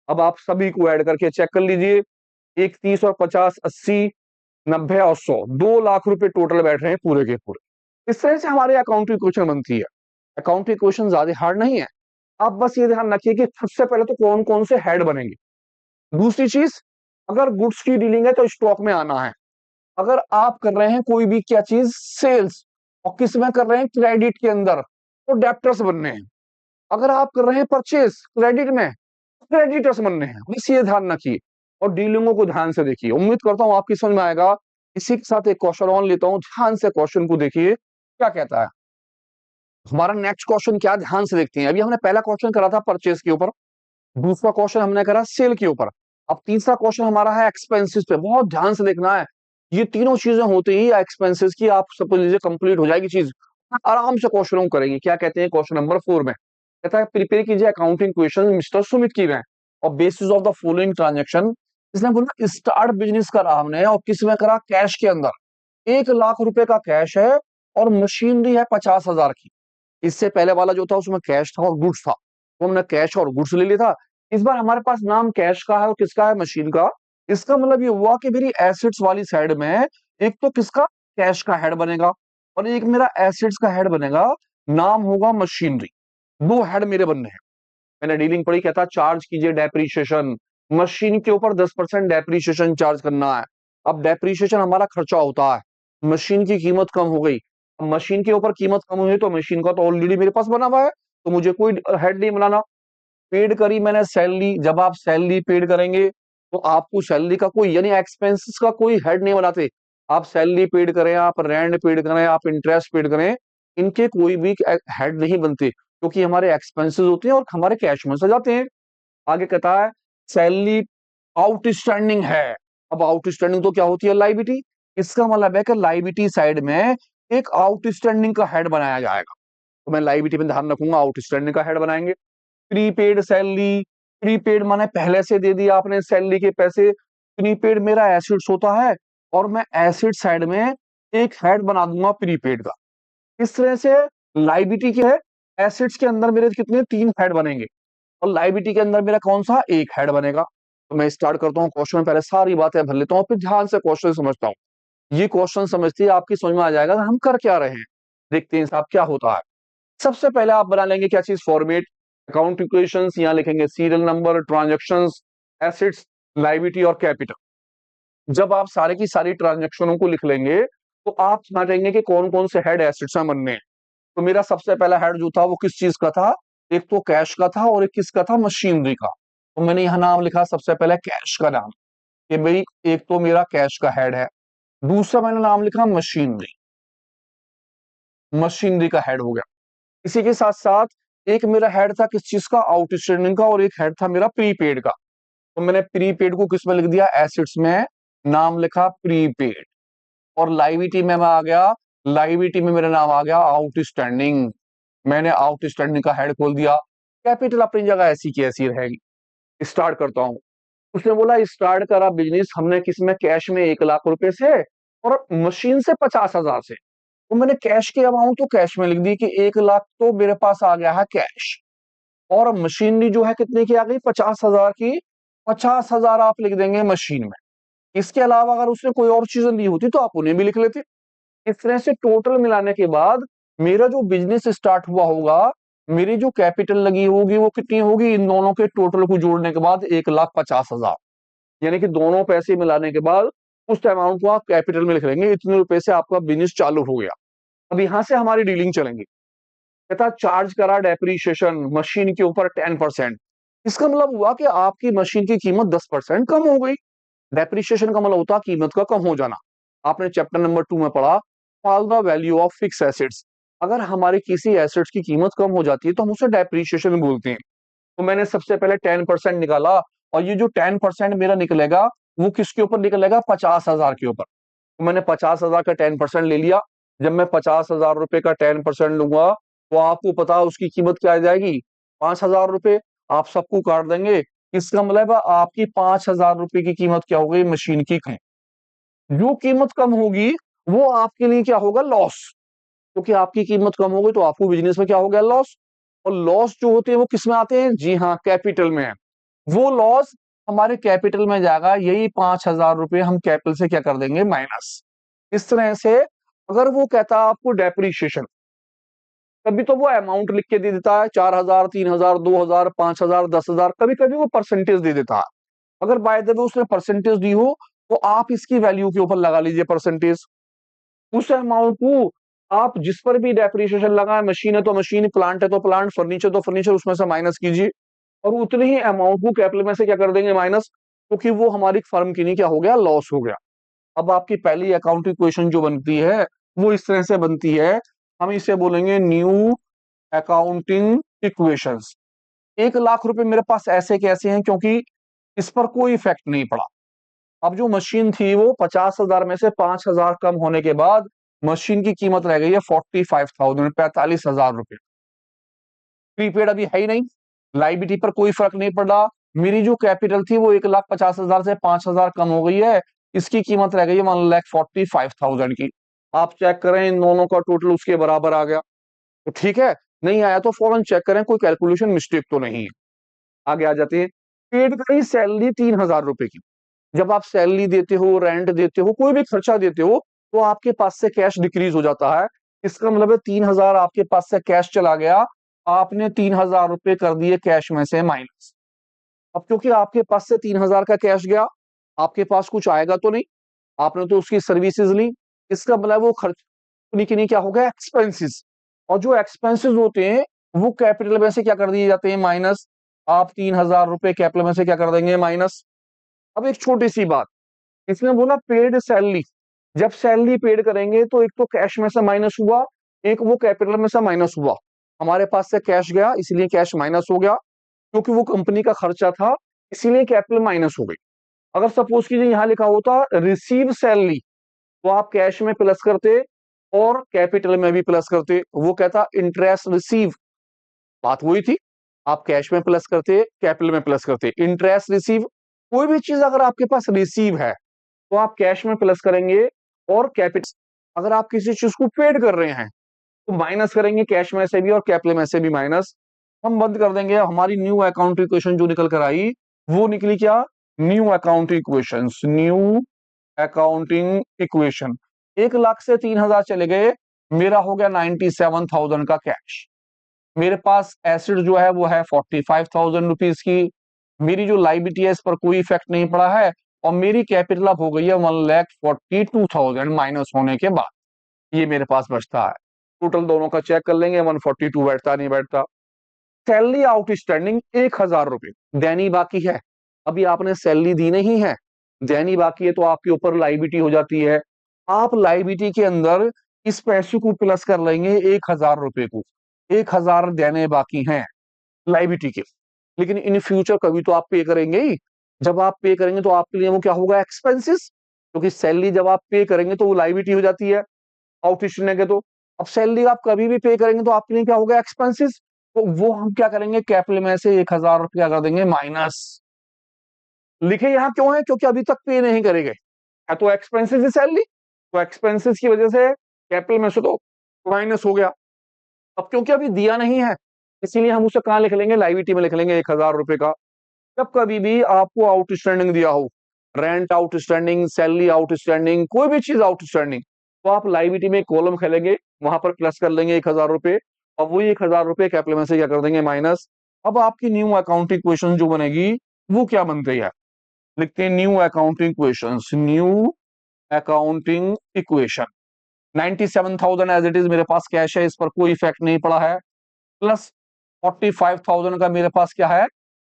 अब आप सभी को ऐड करके चेक कर लीजिए। 1, 30 और 50, 80, 90 और 100, 2,00,000 रुपए टोटल बैठ रहे हैं पूरे के पूरे। इस तरह से हमारे अकाउंटिंग क्वेश्चन बनती है। अकाउंटिंग क्वेश्चन ज्यादा हार्ड नहीं है। आप बस ये ध्यान रखिए कि सबसे पहले तो कौन कौन से हेड बनेंगे। दूसरी चीज, अगर गुड्स की डीलिंग है तो स्टॉक में आना है। अगर आप कर रहे हैं कोई भी क्या चीज? सेल्स। और किस में कर रहे हैं? क्रेडिट के अंदर, तो डेप्टर्स बनने हैं। अगर आप कर रहे हैं परचेस क्रेडिट में, क्रेडिटर्स बनने हैं, बस ये ध्यान रखिए और डीलिंगों को ध्यान से देखिए। उम्मीद करता हूं आपकी समझ में आएगा। इसी के साथ एक क्वेश्चन और लेता हूं, ध्यान से क्वेश्चन को देखिए क्या कहता है। हमारा नेक्स्ट क्वेश्चन क्या, ध्यान से देखते हैं। अभी हमने पहला क्वेश्चन करा था परचेज के ऊपर, दूसरा क्वेश्चन हमने करा सेल के ऊपर, अब तीसरा क्वेश्चन हमारा है एक्सपेंसेस पे। बहुत ध्यान से देखना है, ये तीनों चीजें होती ही एक्सपेंसेस की, आप सपोज लीजिए कंप्लीट हो जाएगी चीज, आराम से क्वेश्चन करेंगे। क्या कहते हैं क्वेश्चन नंबर 4 में, कहता है प्रिपेयर कीजिए अकाउंटिंग क्वेश्चन मिस्टर सुमित की हैं और basis of the following transaction. इसने बोला स्टार्ट बिजनेस करा हमने और किस में करा, कैश के अंदर 1 लाख रुपए का कैश है और मशीनरी है 50,000 की। इससे पहले वाला जो था उसमें कैश था और गुड्स था, तो हमने कैश और गुड्स ले लिया था। इस बार हमारे पास नाम कैश का है और किसका है, मशीन का। इसका मतलब ये हुआ कि मेरी एसेट्स वाली साइड में एक तो किसका, कैश का हेड बनेगा और एक मेरा एसेट्स का हेड बनेगा, नाम होगा मशीनरी। दो हेड मेरे बनने हैं। मैंने डीलिंग पढ़ी, कहता चार्ज कीजिए डेप्रीशिएशन, मशीन के ऊपर 10% डेप्रीशिएशन चार्ज करना है। अब डेप्रीशिएशन हमारा खर्चा होता है, मशीन की कीमत कम हो गई, मशीन के ऊपर कीमत कम हुई तो मशीन का तो ऑलरेडी मेरे पास बना हुआ है, तो मुझे कोई हेड नहीं बनाना। पेड करी मैंने सैलरी, जब आप सैलरी पेड करेंगे तो आपको सैलरी का कोई यानी एक्सपेंसेस का कोई हेड नहीं बनाते। आप सैलरी पेड करें, आप रेंट पेड करें, आप इंटरेस्ट पेड करें, इनके कोई भी हेड नहीं बनते क्योंकि हमारे एक्सपेंसेस होते हैं और हमारे कैश में से जाते हैं। आगे कहता है सैलरी आउटस्टैंडिंग है। अब आउटस्टैंडिंग तो क्या होती है, लाइबिलिटी। इसका मतलब है कि लाइबिलिटी साइड में एक आउटस्टैंडिंग का हेड बनाया जाएगा, तो मैं लाइबिलिटी में ध्यान रखूंगा आउटस्टैंडिंग का हेड बनाएंगे। प्रीपेड सैलरी, प्रीपेड माने पहले से दे दिया आपने सैलरी के पैसे, प्रीपेड मेरा एसेट्स होता है और मैं एसेट साइड में एक हेड बना दूंगा प्रीपेड का। इस तरह से लाइबिलिटी के है, एसेट्स के अंदर मेरे कितने, 3 हेड बनेंगे और लाइबिलिटी के अंदर मेरा कौन सा, एक हेड बनेगा। तो मैं स्टार्ट करता हूँ क्वेश्चन, पहले सारी बातें भर लेता हूँ फिर ध्यान से क्वेश्चन समझता हूँ। ये क्वेश्चन समझते ही आपकी समझ में आ जाएगा कि हम कर क्या रहे हैं। देखते हैं साहब क्या होता है। सबसे पहले आप बना लेंगे क्या चीज, फॉर्मेट अकाउंट इक्वेशंस, यहाँ लिखेंगे serial number, transactions, assets, liability और कैपिटल। जब आप सारे की सारी ट्रांजैक्शनों को लिख लेंगे तो आप समझेंगे कि कौन कौन से हेड एसेट्स में बनने हैं। तो मेरा सबसे पहला हेड जो था वो किस चीज का था, एक तो कैश का था और एक किसका था, मशीनरी का। तो मैंने यहाँ नाम लिखा सबसे पहले कैश का नाम, कि भाई एक तो मेरा कैश का हेड है। दूसरा मैंने नाम लिखा मशीनरी, मशीनरी का हेड हो गया। इसी के साथ साथ एक मेरा हेड था किस चीज का, आउटस्टैंडिंग का, और एक हेड था मेरा प्रीपेड का। तो मैंने प्रीपेड को किस में लिख दिया, एसेट्स में, नाम लिखा प्रीपेड। और लाइबिलिटी में मैं आ गया, लाइबिलिटी में मेरा नाम आ गया आउटस्टैंडिंग, मैंने आउटस्टैंडिंग का हेड खोल दिया। कैपिटल अपनी जगह ऐसी की ऐसी रहेगी। स्टार्ट करता हूं। उसने बोला स्टार्ट करा बिजनेस हमने किस में, कैश में 1 लाख रुपए से और मशीन से 50,000 से। तो मैंने कैश की अमाउंट तो कैश में लिख दी कि 1 लाख तो मेरे पास आ गया है कैश, और मशीनरी जो है कितने की आ गई, 50,000 की। 50,000 आप लिख देंगे मशीन में। इसके अलावा अगर उसने कोई और चीजें दी होती तो आप उन्हें भी लिख लेते। इस तरह से टोटल मिलाने के बाद मेरा जो बिजनेस स्टार्ट हुआ होगा, मेरी जो कैपिटल लगी होगी वो कितनी होगी, इन दोनों के टोटल को जोड़ने के बाद 1,50,000। यानी कि दोनों पैसे मिलाने के बाद उस अमाउंट को आप कैपिटल में लिख लेंगे, इतने रुपए से आपका बिजनेस चालू हो गया। अब यहां से हमारी डीलिंग चलेंगी। कहता चार्ज करा डेप्रीशिएशन मशीन के ऊपर 10%। इसका मतलब हुआ कि आपकी मशीन की कीमत 10% कम हो गई। डेप्रीशिएशन का मतलब होता है कीमत का कम हो जाना। आपने चैप्टर नंबर 2 में पढ़ा fall the value of fixed assets. अगर हमारी किसी एसेट्स की कीमत कम हो जाती है तो हम उसे डेप्रीशिएशन बोलते हैं। तो मैंने सबसे पहले 10% निकाला और ये जो 10% मेरा निकलेगा वो किसके ऊपर निकलेगा, 50,000 के ऊपर। तो मैंने 50,000 का 10% ले लिया। जब मैं 50,000 रुपए का 10% लूंगा तो आपको पता है उसकी कीमत क्या आ जाएगी, 5,000 रुपए। आप सबको काट देंगे, इसका मतलब है आपकी 5,000 रुपए की कीमत क्या हो गई, मशीन की कम। जो कीमत कम होगी वो आपके लिए क्या होगा, लॉस। क्योंकि आपकी कीमत कम हो गई तो आपको बिजनेस में क्या हो गया, लॉस। और लॉस जो होते हैं वो किस में आते हैं, जी हाँ कैपिटल में है। वो लॉस हमारे कैपिटल में जाएगा, यही 5,000 रुपए हम कैपिटल से क्या कर देंगे, माइनस। इस तरह से अगर वो कहता है आपको डेप्रीशिएशन, कभी तो वो अमाउंट लिख के दे देता है 4,000, 3,000, 2,000, 5,000, 10,000, कभी कभी वो परसेंटेज दे देता है। अगर बाय द वे उसने परसेंटेज दी हो तो आप इसकी वैल्यू के ऊपर लगा लीजिए परसेंटेज। उस अमाउंट को आप जिस पर भी डेप्रीशिएशन लगा है, मशीन है तो मशीन, प्लांट है तो प्लांट, फर्नीचर तो फर्नीचर, उसमें से माइनस कीजिए। और उतने ही अमाउंट को कैपिटल में से क्या कर देंगे माइनस, क्योंकि वो हमारी फर्म की नहीं क्या हो गया, लॉस हो गया। अब आपकी पहली अकाउंटिंग इक्वेशन जो बनती है वो इस तरह से बनती है, हम इसे बोलेंगे न्यू अकाउंटिंग इक्वेशंस। 1 लाख रुपए मेरे पास ऐसे कैसे हैं, क्योंकि इस पर कोई इफेक्ट नहीं पड़ा। अब जो मशीन थी वो 50,000 में से 5,000 कम होने के बाद मशीन की कीमत रह गई है 45,000, 45,000 रुपए। प्रीपेड अभी है ही नहीं, लाइबिलिटी पर कोई फर्क नहीं पड़ा। मेरी जो कैपिटल थी वो 1,50,000 से 5,000 कम हो गई है, इसकी कीमत रह गई है 1,45,000 की। आप चेक करें इन दोनों का टोटल उसके बराबर आ गया तो ठीक है, नहीं आया तो फौरन चेक करें कोई कैलकुलेशन मिस्टेक तो नहीं है। आगे आ जाते हैं। पेड करी सैलरी 3,000 रुपए की। जब आप सैलरी देते हो, रेंट देते हो, कोई भी खर्चा देते हो, तो आपके पास से कैश डिक्रीज हो जाता है। इसका मतलब है 3,000 आपके पास से कैश चला गया, आपने 3,000 रुपए कर दिए कैश में से माइनस। अब क्योंकि आपके पास से 3,000 का कैश गया, आपके पास कुछ आएगा तो नहीं, आपने तो उसकी सर्विसेज ली, इसका मतलब वो खर्च की नहीं क्या हो गया, एक्सपेंसेस। और जो एक्सपेंसेस होते हैं वो कैपिटल में से क्या कर दिए जाते हैं, माइनस। आप 3,000 रुपए कैपिटल में से क्या कर देंगे, माइनस। अब एक छोटी सी बात, इसने बोला पेड सैलरी। जब सैलरी पेड करेंगे तो एक तो कैश में से माइनस हुआ, एक वो कैपिटल में से माइनस हुआ। हमारे पास से कैश गया इसलिए कैश माइनस हो गया, क्योंकि वो कंपनी का खर्चा था इसीलिए कैपिटल माइनस हो गई। अगर सपोज कीजिए यहाँ लिखा होता रिसीव सैलरी, तो आप कैश में प्लस करते और कैपिटल में भी प्लस करते, वो कहता इंटरेस्ट रिसीव। बात वही थी, आप कैश में प्लस करते कैपिटल में प्लस करते, इंटरेस्ट रिसीव। कोई भी चीज अगर आपके पास रिसीव है तो आप कैश में प्लस करेंगे और कैपिटल। अगर आप किसी चीज को पेड कर रहे हैं तो माइनस करेंगे कैश में से भी और कैपिटल में से भी माइनस। हम बंद कर देंगे। हमारी न्यू अकाउंट इक्वेशन जो निकल कर आई वो निकली क्या, new account equation. New accounting equation. 1 lakh से 3,000 चले गए, मेरा हो गया 97,000 का कैश। मेरे पास एसिड जो है वो है 45,000 रुपीज की। मेरी जो लाइबिलिटी है इस पर कोई इफेक्ट नहीं पड़ा है, और मेरी कैपिटल अब हो गई है 1,42,000 माइनस होने के बाद। ये मेरे पास बचता है। टोटल दोनों का चेक कर लेंगे, 142 बैठता नहीं बैठता। सैलरी आउटस्टैंडिंग 1,000 रुपए देनी बाकी है। अभी आपने सैलरी दी नहीं है, देनी बाकी है, तो आपके ऊपर लाइबिलिटी हो जाती है। आप लाइबिलिटी के अंदर इस पैसे को प्लस कर लेंगे 1,000 रुपए को। 1,000 देने बाकी हैं लाइबिलिटी के, लेकिन इन फ्यूचर कभी तो आप पे करेंगे ही। जब आप पे करेंगे तो आपके लिए वो क्या होगा, एक्सपेंसेस। क्योंकि सैलरी जब आप पे करेंगे तो वो लाइबिलिटी हो जाती है आउटस्टैंडिंग के। तो अब सैलरी आप कभी भी पे करेंगे तो आपके लिए क्या होगा, एक्सपेंसेस। तो वो हम क्या करेंगे, कैपिटल में से 1,000 रुपया कर देंगे माइनस। लिखे यहां क्यों है, क्योंकि अभी तक पे नहीं करेंगे, या तो एक्सपेंसेस है सैलरी, तो एक्सपेंसेस की वजह से कैपिटल में से तो माइनस हो गया। अब क्योंकि अभी दिया नहीं है इसीलिए हम उसे कहां लिख लेंगे, लाइबिलिटी में लिख लेंगे 1,000 रुपए का। जब कभी भी आपको आउटस्टैंडिंग दिया हो, रेंट आउटस्टैंडिंग, सैलरी आउटस्टैंडिंग, कोई भी चीज आउटस्टैंडिंग, तो आप लाइबिलिटी में कॉलम खेलेंगे, वहां पर प्लस कर लेंगे 1,000 रुपए, और वही 1,000 रुपए कैपिटल में से क्या कर देंगे, माइनस। अब आपकी न्यू अकाउंटिंग इक्वेशन जो बनेगी वो क्या बन गई है, लिखते हैं new accounting equation. New accounting equation. 97,000 as it is मेरे पास कैश है, इस पर कोई इफेक्ट नहीं पड़ा है, प्लस 45,000 का मेरे पास क्या है,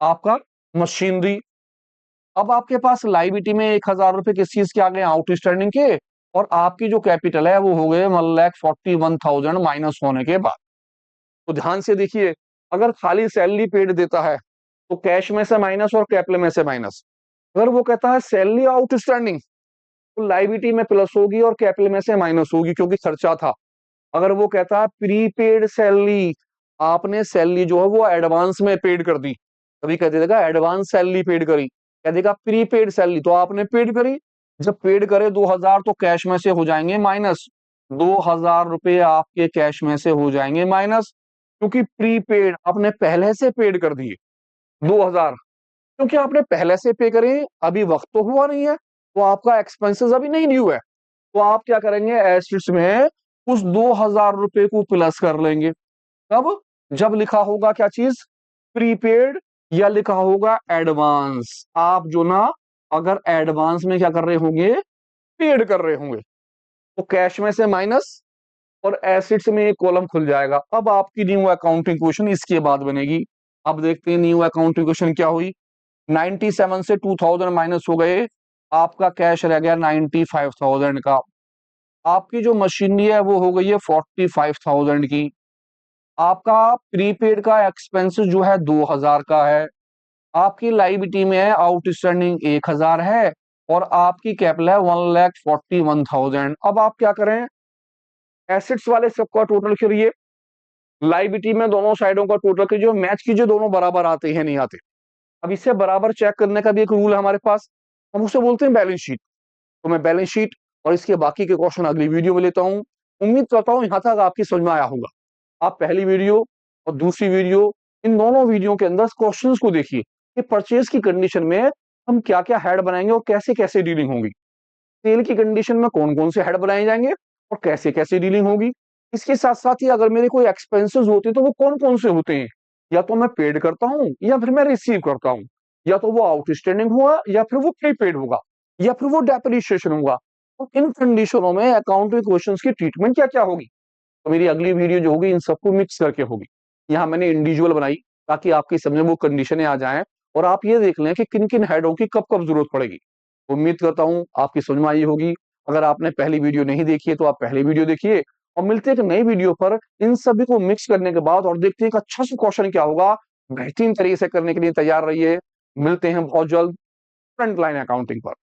आपका मशीनरी। अब आपके पास लाइबिलिटी में 1,000 रुपए किस चीज के आ गए, आउटस्टैंडिंग के, और आपकी जो कैपिटल है वो हो गए 1,41,000 माइनस होने के बाद। तो ध्यान से देखिए, अगर खाली सैलरी पेड देता है तो कैश में से माइनस और कैपिटल में से माइनस। अगर वो कहता है सैलरी आउटस्टैंडिंग, तो लाइबिलिटी में प्लस होगी और कैपिटल में से माइनस होगी क्योंकि खर्चा था। अगर वो कहता है प्रीपेड सैलरी, आपने सैलरी जो है वो एडवांस में पेड कर दी, कभी कह देगा एडवांस सैलरी पेड करी, कह देगा प्रीपेड सैलरी, तो आपने पेड करी। जब पेड करे 2,000 तो कैश में से हो जाएंगे माइनस, 2,000 रुपए आपके कैश में से हो जाएंगे माइनस, क्योंकि प्रीपेड आपने पहले से पेड कर दिए 2,000। क्योंकि आपने पहले से पे करे, अभी वक्त तो हुआ नहीं है, तो आपका एक्सपेंसेस अभी नहीं ड्यू है, तो आप क्या करेंगे, एसेट्स में उस 2,000 रुपए को प्लस कर लेंगे। तब जब लिखा होगा क्या चीज, प्रीपेड, या लिखा होगा एडवांस। आप जो ना अगर एडवांस में क्या कर रहे होंगे, पेड कर रहे होंगे, तो कैश में से माइनस और एसेट्स में एक कॉलम खुल जाएगा। अब आपकी न्यू अकाउंटिंग क्वेश्चन इसके बाद बनेगी। अब देखते हैं न्यू अकाउंटिंग क्वेश्चन क्या हुई। 97 से 2000 माइनस हो गए, आपका कैश रह गया 95,000 का। आपकी जो मशीनरी है वो हो गई है 45,000 की। आपका प्रीपेड का एक्सपेंसेस जो है 2000 का है। आपकी लायबिलिटी में आउटस्टैंडिंग 1000 है और आपकी कैपिटल है 1,41,000। अब आप क्या करें, एसेट्स वाले सबका टोटल करिए, लायबिलिटी में दोनों साइडों का टोटल कीजिए, मैच कीजिए, दोनों बराबर आते हैं नहीं आते। अब इससे बराबर चेक करने का भी एक रूल है हमारे पास, हम उसे बोलते हैं बैलेंस शीट। तो मैं बैलेंस शीट और इसके बाकी के क्वेश्चन अगली वीडियो में लेता हूँ। उम्मीद करता हूँ यहाँ तक आपकी समझ में आया होगा। आप पहली वीडियो और दूसरी वीडियो, इन दोनों वीडियो के अंदर क्वेश्चंस को देखिए कि परचेज की कंडीशन में हम क्या क्या हेड बनाएंगे और कैसे कैसे डीलिंग होगी। सेल की कंडीशन में कौन कौन से हेड बनाए जाएंगे और कैसे कैसे डीलिंग होगी। इसके साथ साथ ही अगर मेरे कोई एक्सपेंसेस होते हैं तो वो कौन कौन से होते हैं, या तो मैं पेड करता हूँ या फिर मैं रिसीव करता हूँ, या तो वो आउटस्टैंडिंग हुआ या फिर वो प्रीपेड होगा या फिर वो डेप्रिसिएशन होगा। तो इन कंडीशनों में अकाउंटिंग क्वेश्चंस की ट्रीटमेंट क्या क्या होगी, तो मेरी अगली वीडियो जो होगी इन सबको मिक्स करके होगी। यहाँ मैंने इंडिविजुअल बनाई ताकि आपकी समझ में वो कंडीशनें आ जाएं और आप ये देख लें कि किन किन हेडों की कब कब जरूरत पड़ेगी। उम्मीद करता हूँ आपकी समझ में आई होगी। अगर आपने पहली वीडियो नहीं देखी है तो आप पहली वीडियो देखिए और मिलते हैं एक नई वीडियो पर इन सभी को मिक्स करने के बाद, और देखते हैं एक अच्छा सा क्वेश्चन क्या होगा। बेहतरीन तरीके से करने के लिए तैयार रहिए। मिलते हैं बहुत जल्द फ्रंट लाइन अकाउंटिंग पर।